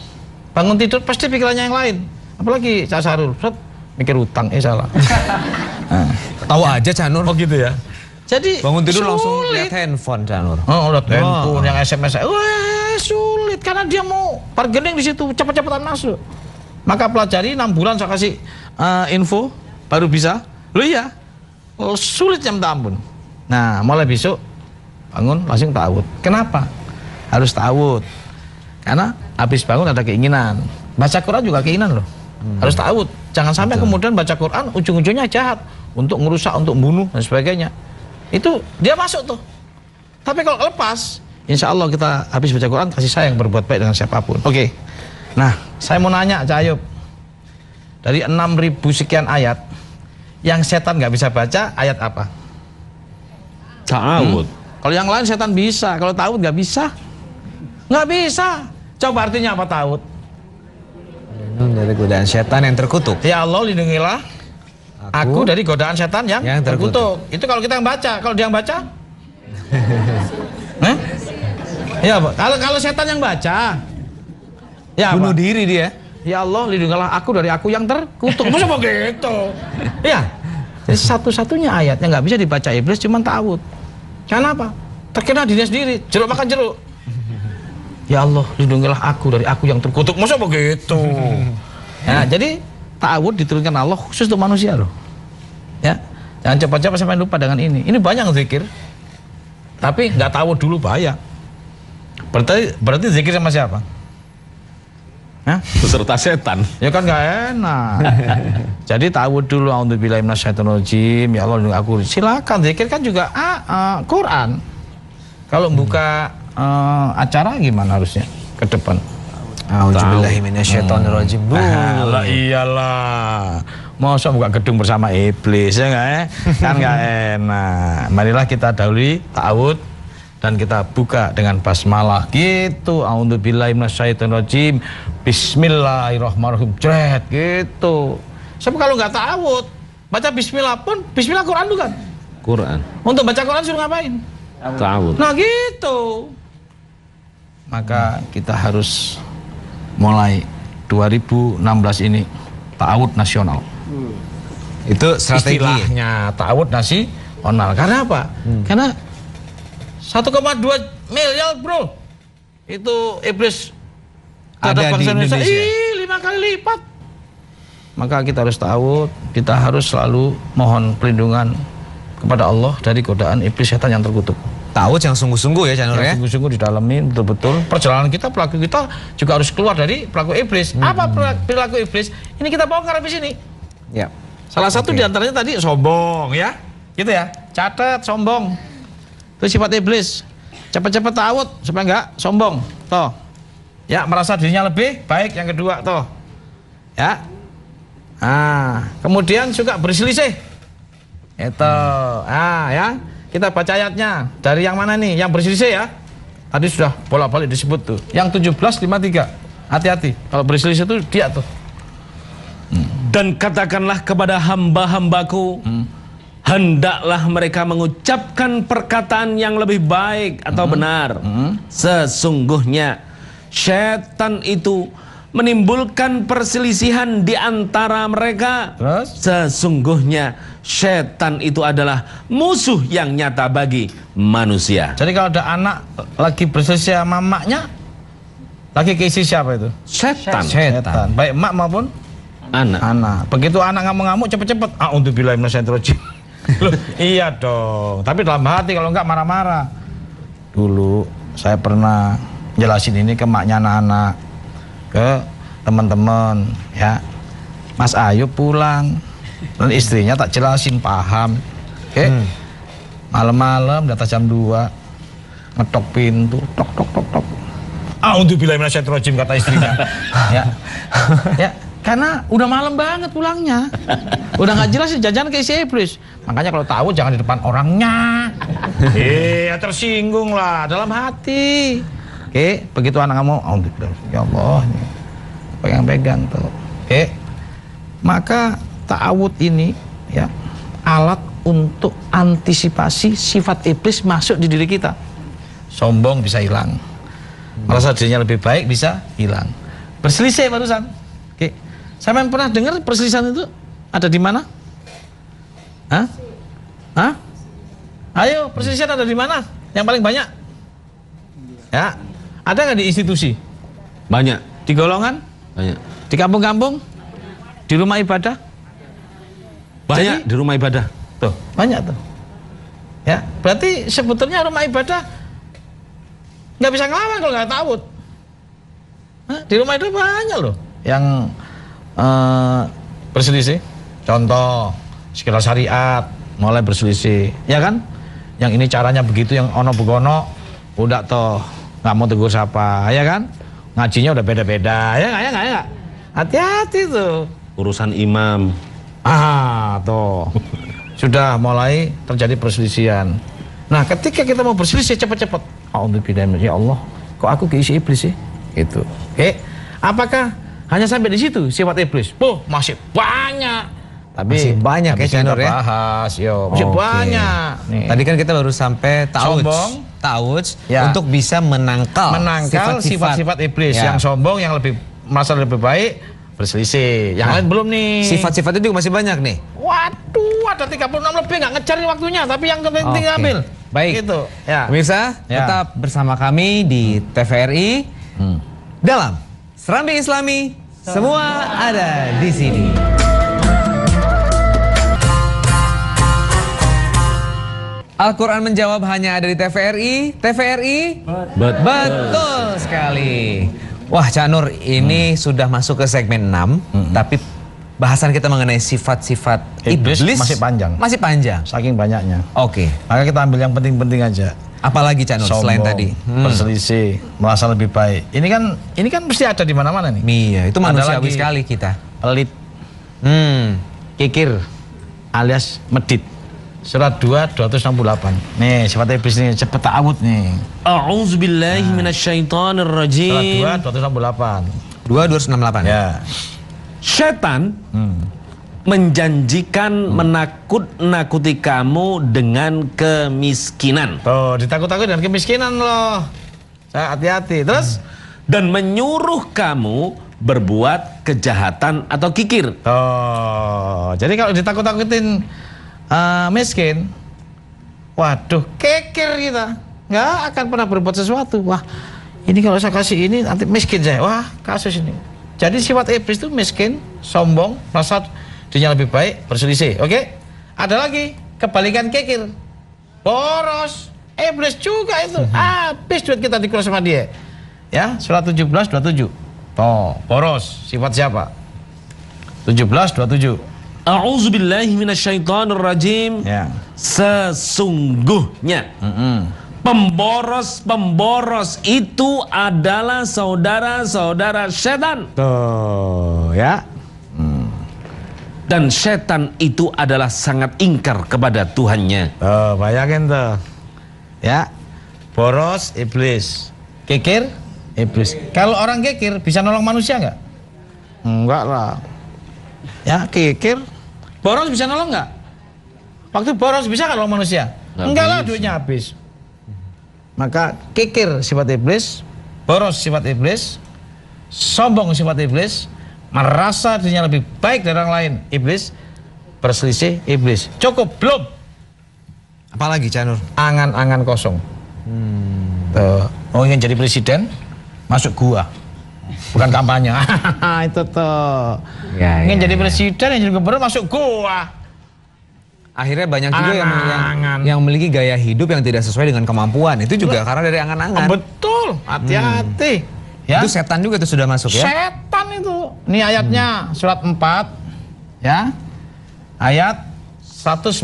Bangun tidur pasti pikirannya yang lain. Apalagi Cak Sarul, mikir utang, salah. Nah. Tahu aja Canur. Oh gitu ya. Jadi bangun tidur sulit. langsung lihat handphone Canur. Oh, lihat handphone yang SMS. Wah, sulit karena dia mau bargaining di situ, cepat-cepatan masuk. Maka pelajari 6 bulan saya kasih info baru bisa. Loh iya. Oh, sulitnya minta ampun. Nah, mulai besok bangun langsung ta'awud. Kenapa? Harus ta'awud. Karena habis bangun ada keinginan. Baca Quran juga keinginan loh. Harus ta'awud. Jangan sampai kemudian baca Quran ujung-ujungnya jahat untuk ngerusak, untuk bunuh dan sebagainya. Itu dia masuk tuh. Tapi kalau lepas, insya Allah kita habis baca Quran kasih sayang berbuat baik dengan siapapun. Oke. Nah, saya mau nanya Cak Ayub. Dari 6.000 sekian ayat, yang setan nggak bisa baca, ayat apa? Ta'awud. Kalau yang lain setan bisa, kalau ta'awud nggak bisa. Nggak bisa. Coba artinya apa ta'awud? Dari godaan setan yang terkutuk. Ya Allah, lindungilah aku dari godaan setan yang terkutuk. Itu kalau kita yang baca. Kalau dia yang baca? Ya, kalau setan yang baca, ya bunuh diri dia. Ya Allah, lindungilah aku dari aku yang terkutuk. Masa begitu? Ya. Jadi satu-satunya ayat yang nggak bisa dibaca iblis cuma ta'awud. Karena apa? Terkena dirinya sendiri, jeruk makan jeruk. Ya Allah, lindungilah aku dari aku yang terkutuk. Masa begitu? Nah, jadi ta'awud diturunkan Allah khusus untuk manusia loh. Ya, jangan cepat-cepat sampai lupa dengan ini. Ini banyak zikir, tapi nggak ta'awud dulu bahaya. Berarti zikir sama siapa? Hah? Beserta setan. Ya kan nggak enak. Jadi ta'awud dulu. A'udzubillahi minasyaitonirrajim. Ya Allah, lindungi aku. Silakan zikir kan juga Quran. Kalau buka acara gimana harusnya ke depan? A'udzubillahi minasyaitonirrajim. Lah iyalah. Masa buka gedung bersama iblis ya nggak kan nggak enak. Marilah kita dahului ta'awud dan kita buka dengan basmalah gitu. A'udzubillahi minasyaitonirrajim. Bismillahirrahmanirrahim. Jret gitu. Sebab kalau nggak ta'awud, baca bismillah pun bismillah Quran bukan? Quran. Untuk baca Quran suruh ngapain? Ta'awud. Nah gitu. Maka kita harus mulai 2016 ini ta'awud nasional. Itu strategi. Istilahnya ta'awud nasional. Karena apa? Karena 1,2 miliar bro. Itu iblis ada di Indonesia. 5 kali lipat. Maka kita harus tahu, kita harus selalu mohon perlindungan kepada Allah dari godaan iblis setan yang terkutuk. Ta'awudz yang sungguh-sungguh ya Cak Nur ya. Sungguh-sungguh didalamin betul-betul. Perjalanan kita, pelaku kita juga harus keluar dari pelaku iblis. Apa perilaku iblis? Ini kita bongkar di sini. Ya. Salah satu diantaranya tadi sombong ya, gitu ya. Catat sombong. Itu sifat iblis. Cepat-cepat ta'awudz supaya enggak sombong. Toh. Ya, merasa dirinya lebih baik. Yang kedua toh. Ya. Kemudian juga berselisih. Itu. Ya. Kita baca ayatnya. Dari yang mana nih? Yang berselisih ya. Tadi sudah bolak-balik disebut tuh. Yang 17:53. Hati-hati. Kalau berselisih itu dia tuh. Dan katakanlah kepada hamba-hambaku, hendaklah mereka mengucapkan perkataan yang lebih baik atau benar. Sesungguhnya syaitan itu menimbulkan perselisihan di antara mereka. Terus? Sesungguhnya syaitan itu adalah musuh yang nyata bagi manusia. Jadi kalau ada anak lagi berselisih sama maknya, lagi keisi siapa itu? Setan. Baik emak maupun anak. Begitu anak ngamuk-ngamuk cepet-cepet. A'udzubillahi minasyaitonirrajim. Iya dong. Tapi dalam hati, kalau enggak marah-marah. Dulu saya pernah jelasin ini ke maknya anak-anak, ke teman-teman, ya. Mas Ayub pulang dan istrinya tak jelasin, paham. Oke. Malam-malam di atas jam 2 ngetok pintu, tok tok tok tok. A'udzubillahi minasyaitonirrajim, kata istrinya. Ya. Ya. Karena udah malam banget pulangnya, udah nggak jelas jajan ke isi iblis. Makanya kalau tahu jangan di depan orangnya. Tersinggung lah dalam hati. Oke, begitu anak kamu, ya Allah, pegang-pegang tuh. Oke, maka ta'awudz ini ya alat untuk antisipasi sifat iblis masuk di diri kita. Sombong bisa hilang, merasa dirinya lebih baik bisa hilang. Berselisih barusan. Oke. Saya pernah dengar perselisihan itu ada di mana? Ayo, perselisihan ada di mana? Yang paling banyak? Ya, ada nggak di institusi? Banyak. Di golongan? Banyak. Di kampung-kampung? Di rumah ibadah? Banyak. Jadi, di rumah ibadah. Tuh, banyak tuh. Ya, berarti sebetulnya rumah ibadah nggak bisa ngelawan kalau nggak ta'awudz. Di rumah itu banyak loh yang berselisih. Contoh sekitar syariat mulai berselisih, ya kan? Yang ini caranya begitu, yang ono begono udah toh nggak mau tegur siapa, ya kan? Ngajinya udah beda-beda, ya nggak? Hati-hati tuh. Urusan imam. Tuh sudah mulai terjadi perselisihan. Nah, ketika kita mau berselisih cepat-cepat, ya Allah, kok aku keisi iblis sih? Itu. Oke, apakah hanya sampai di situ sifat iblis? Masih banyak. Tapi masih banyak ya Cak Nur ya. Bahas, masih banyak. Nih. Tadi kan kita baru sampai ta'awudz ya, untuk bisa menangkal sifat-sifat iblis ya, yang sombong, yang lebih merasa lebih baik, berselisih. Yang lain belum nih. Sifat-sifat itu masih banyak nih. Waduh, ada 36 lebih, nggak ngejar waktunya, tapi yang penting ambil. Baik. Gitu. Ya. Pemirsa, tetap bersama kami di TVRI dalam Serambi Islami, semua ada di sini. Al-Quran menjawab hanya ada di TVRI. TVRI? Betul sekali. Wah Cak Nur, ini sudah masuk ke segmen 6, tapi bahasan kita mengenai sifat-sifat iblis masih panjang. Masih panjang. Saking banyaknya. Oke. Maka kita ambil yang penting-penting aja. Apalagi Cak Nur selain tadi? Berselisih, merasa lebih baik. Ini kan mesti ada di mana-mana nih. Iya, itu manusiawi sekali kita. Pelit, kikir, alias medit. Surat 2, 268. Nih, sifat iblis nih, cepet ta'awudz nih. A'udzubillahi minasyaitonirrajim. Surat 2, 268. 268. Ya. Setan menjanjikan menakut-nakuti kamu dengan kemiskinan. Tuh, ditakut-takut dengan kemiskinan loh. Saya hati-hati. Terus dan menyuruh kamu berbuat kejahatan atau kikir. Tuh, jadi kalau ditakut-takutin miskin, waduh, kekir kita, nggak akan pernah berbuat sesuatu. Wah, ini kalau saya kasih ini nanti miskin saya. Wah, kasus ini. Jadi sifat iblis itu miskin, sombong, merasa dirinya lebih baik, berselisih. Oke? Ada lagi kebalikan kikir, boros, iblis juga itu. Habis duit kita dikuras sama dia. Ya, surat 17:27. Oh, boros, sifat siapa? 17:27. A'udzubillahi minasyaitonirrajim. Ya. Sesungguhnya pemboros-pemboros itu adalah saudara-saudara setan. Tuh, ya. Dan setan itu adalah sangat ingkar kepada Tuhannya. Tuh, bayangin tuh. Ya. Boros, iblis. Kikir, iblis. Kalau orang kikir bisa nolong manusia nggak? Enggak lah. Ya, kikir. Boros bisa nolong nggak? Waktu boros bisa nggak nolong manusia? Enggak lah, duitnya habis. Maka kikir sifat iblis, boros sifat iblis, sombong sifat iblis, merasa dirinya lebih baik dari orang lain iblis, berselisih iblis. Cukup belum? Apalagi Canur? Angan-angan kosong. Tuh, mau ingin jadi presiden, masuk gua. Bukan kampanye. Itu tuh. Ya, ingin ya, jadi ya. presiden, ingin jadi gubernur, masuk gua. Akhirnya banyak juga Angan-angan. yang memiliki gaya hidup yang tidak sesuai dengan kemampuan. Itu juga karena dari angan-angan. Betul, hati-hati. Ya. Itu setan juga itu sudah masuk ya? Setan itu. Ini ayatnya surat 4 ya. Ayat 119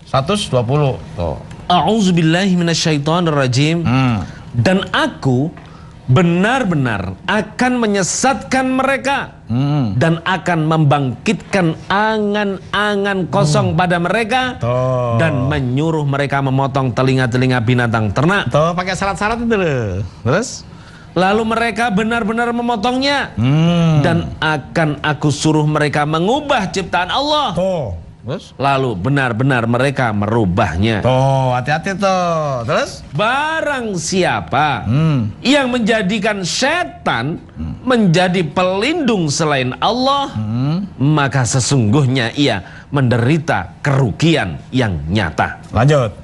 120. Tuh. A'udzubillahi minasyaitonirrajim. Dan aku benar-benar akan menyesatkan mereka dan akan membangkitkan angan-angan kosong pada mereka dan menyuruh mereka memotong telinga-telinga binatang ternak. Tuh, pakai syarat-syarat itu loh. Terus Lalu mereka benar-benar memotongnya dan akan aku suruh mereka mengubah ciptaan Allah. Terus? Lalu benar-benar mereka merubahnya. Tuh, hati-hati tuh. Terus? Barang siapa yang menjadikan setan menjadi pelindung selain Allah, maka sesungguhnya ia menderita kerugian yang nyata. Lanjut.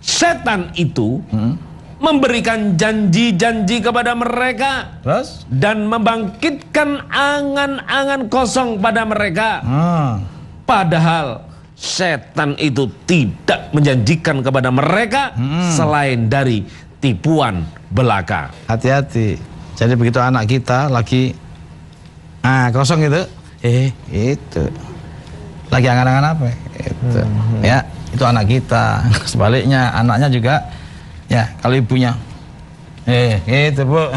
Setan itu memberikan janji-janji kepada mereka. Terus? Dan membangkitkan angan-angan kosong pada mereka. Padahal setan itu tidak menjanjikan kepada mereka selain dari tipuan belaka. Hati-hati. Jadi begitu anak kita lagi kosong itu, itu lagi angan-angan apa? Itu. Ya, itu anak kita. Sebaliknya anaknya juga, ya kalau ibunya, itu Bu,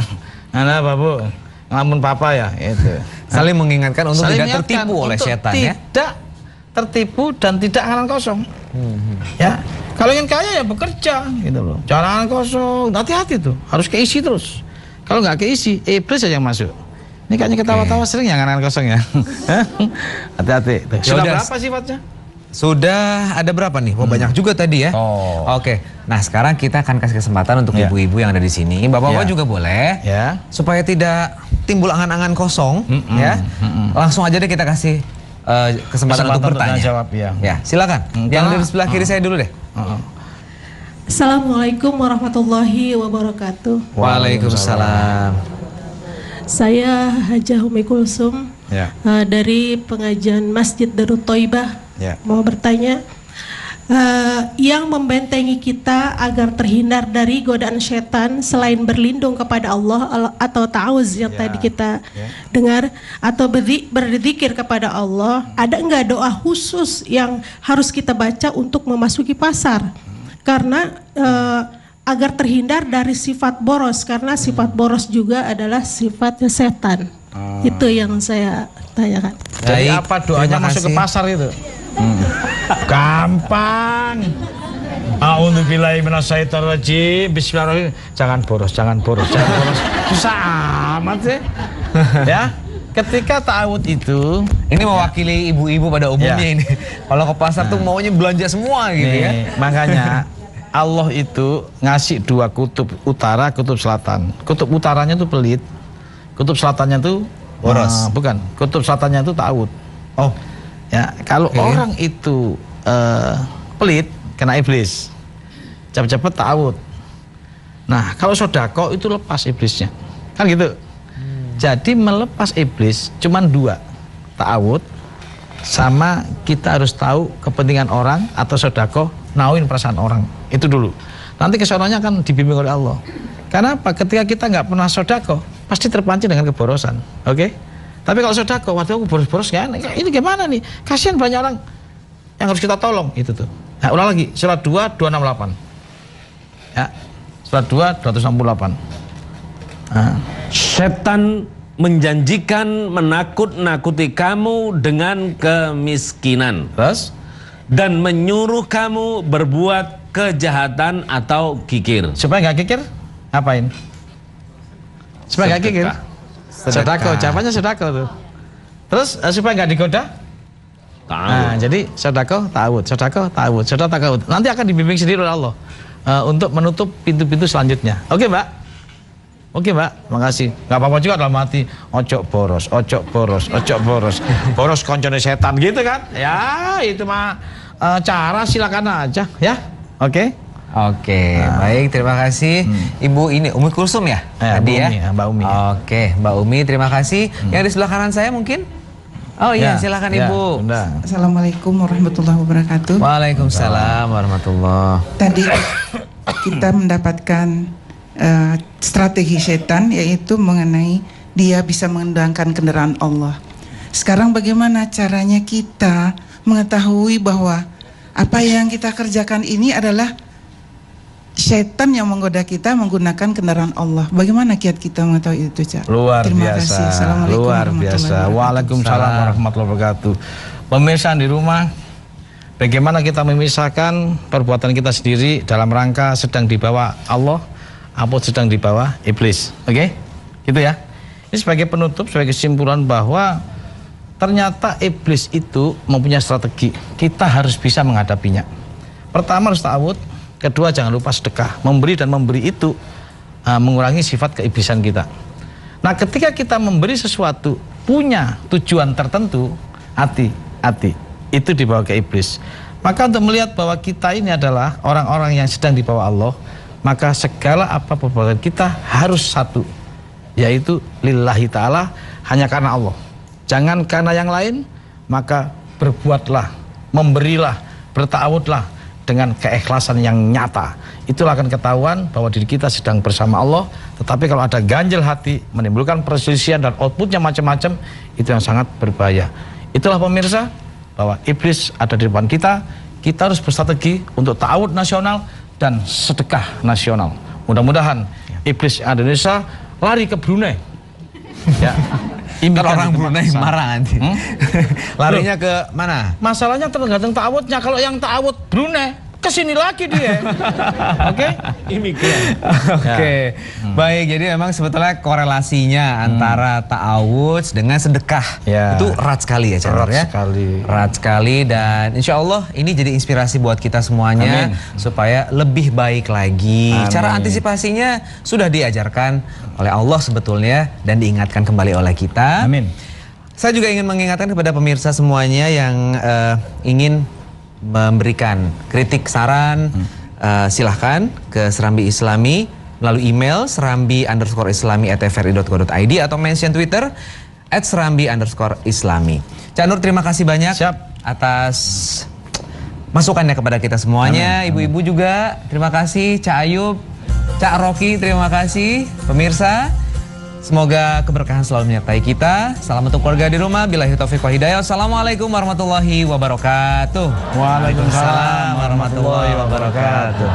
apa Bu? Ngelamun papa ya, itu. Saling mengingatkan untuk Saling tidak tertipu oleh untuk setan ya. tidak tertipu dan tidak angan kosong. Ya, kalau ingin kaya ya bekerja, gitu loh. Jangan angan kosong. Hati-hati tuh, harus keisi terus. Kalau nggak keisi, iblis aja yang masuk. Ini kayaknya ketawa-tawa sering ya angan kosong ya. Hati-hati. Sudah berapa sifatnya? Sudah ada berapa nih? Oh, banyak juga tadi ya. Oke. Nah, sekarang kita akan kasih kesempatan untuk ibu-ibu yang ada di sini. Bapak-bapak juga boleh. Ya. Supaya tidak timbul angan-angan kosong, ya. Langsung aja deh kita kasih kesempatan untuk bertanya. Jawab, ya. Ya, silakan. Yang di sebelah kiri saya dulu deh. Assalamualaikum warahmatullahi wabarakatuh. Waalaikumsalam. Saya Hajah Umi Kulsum dari pengajian Masjid Darut Thoibah. Mau bertanya, yang membentengi kita agar terhindar dari godaan setan selain berlindung kepada Allah atau ta'awuz yang tadi kita dengar, atau berzikir kepada Allah, ada enggak doa khusus yang harus kita baca untuk memasuki pasar? Karena agar terhindar dari sifat boros, karena sifat boros juga adalah sifatnya setan. Itu yang saya tanyakan. Jadi apa doanya masuk ke pasar itu? Gampang. A'udzubillahi minasyaitonirrajim. Bismillahirrahmanirrahim. Jangan boros, jangan boros, jangan boros. Susah amat sih. Ya. Ketika ta'awud itu, ini mewakili ibu-ibu pada umumnya ini. Kalau ke pasar tuh maunya belanja semua gitu ya. Makanya Allah itu ngasih dua kutub, utara, kutub selatan. Kutub utaranya itu pelit, kutub selatannya itu boros. Bukan, kutub selatannya itu ta'awud. Ya, kalau orang itu pelit, kena iblis. Cepet-cepet ta'awud. Nah, kalau sodako itu lepas iblisnya. Kan gitu. Jadi melepas iblis cuman 2, ta'awud sama kita harus tahu kepentingan orang atau sedekah, nauin perasaan orang. Itu dulu. Nanti kesononya kan dibimbing oleh Allah. Karena apa? Ketika kita nggak pernah sedekah, pasti terpancing dengan keborosan. Oke? Tapi kalau sedekah, waktu aku boros-boros kan, ini gimana nih? Kasihan banyak orang yang harus kita tolong. Itu tuh. Nah, ulang lagi. Surat 2, 268. Ya. Surat 2, 268. Nah. Setan menjanjikan menakut-nakuti kamu dengan kemiskinan. Terus? Dan menyuruh kamu berbuat kejahatan atau kikir. Supaya nggak kikir, ngapain? Supaya nggak kikir, sedekah. Jawabannya sedekah tuh. Terus supaya nggak digoda? Nah, jadi sedekah, ta'awud, sedekah, ta'awud, sedekah, ta'awud. Nanti akan dibimbing sendiri oleh Allah untuk menutup pintu-pintu selanjutnya. Oke, Mbak? Oke, Mbak, makasih. Nggak apa-apa juga dalam hati, ojo boros, ojo boros, ojo boros. Boros koncone setan gitu kan? Ya, itu mah cara, silakan aja, ya. Oke? Oke, baik, terima kasih. Ibu ini Umi Kulsum ya? Tadi ya? Mbak Umi. Oke, Mbak Umi, terima kasih. Yang di sebelah kanan saya mungkin? Oh iya, silakan Ibu. Assalamualaikum warahmatullahi wabarakatuh. Waalaikumsalam warahmatullahi. Tadi kita mendapatkan strategi setan, yaitu mengenai dia bisa mengendalikan kendaraan Allah. Sekarang bagaimana caranya kita mengetahui bahwa apa yang kita kerjakan ini adalah setan yang menggoda kita menggunakan kendaraan Allah. Bagaimana kiat kita mengetahui itu, Cak? Luar Terima biasa. kasih. Assalamualaikum Luar biasa. Waalaikumsalam warahmatullahi wabarakatuh. Pemirsa di rumah, bagaimana kita memisahkan perbuatan kita sendiri dalam rangka sedang dibawa Allah atau sedang dibawa iblis. Oke? Gitu ya. Ini sebagai penutup, sebagai kesimpulan bahwa ternyata iblis itu mempunyai strategi. Kita harus bisa menghadapinya. Pertama harus ta'awud, kedua jangan lupa sedekah. Memberi dan memberi itu mengurangi sifat keiblisan kita. Nah, ketika kita memberi sesuatu punya tujuan tertentu, hati-hati, itu dibawa ke iblis. Maka untuk melihat bahwa kita ini adalah orang-orang yang sedang dibawa Allah, maka segala apa perbuatan kita harus satu, yaitu lillahi ta'ala, hanya karena Allah. Jangan karena yang lain, maka berbuatlah, memberilah, berta'awudlah dengan keikhlasan yang nyata. Itulah akan ketahuan bahwa diri kita sedang bersama Allah. Tetapi kalau ada ganjil hati, menimbulkan perselisihan dan outputnya macam-macam, itu yang sangat berbahaya. Itulah pemirsa, bahwa iblis ada di depan kita. Kita harus berstrategi untuk ta'awud nasional dan sedekah nasional. Mudah-mudahan iblis Indonesia lari ke Brunei. Ya. Kalau orang Brunei marah nanti. Larinya ke mana? Masalahnya tergantung ta'awudnya. Kalau yang ta'awud Brunei, kesini lagi dia. Oke? Imigran. Oke. Baik, jadi memang sebetulnya korelasinya antara ta'awud dengan sedekah itu erat sekali ya, Cak. Erat sekali dan insya Allah ini jadi inspirasi buat kita semuanya. Amin. Supaya lebih baik lagi. Amin. Cara antisipasinya sudah diajarkan oleh Allah sebetulnya dan diingatkan kembali oleh kita. Amin. Saya juga ingin mengingatkan kepada pemirsa semuanya yang ingin memberikan kritik, saran, silahkan ke Serambi Islami melalui email serambi_islami@tvri.co.id atau mention Twitter @serambi_islami. Cak Nur, terima kasih banyak atas masukannya kepada kita semuanya. Ibu-ibu juga terima kasih. Cak Ayub, Cak Rocky, terima kasih. Pemirsa, semoga keberkahan selalu menyertai kita. Salam untuk keluarga di rumah. Billahi taufiq wal hidayah. Assalamualaikum warahmatullahi wabarakatuh. Waalaikumsalam warahmatullahi wabarakatuh.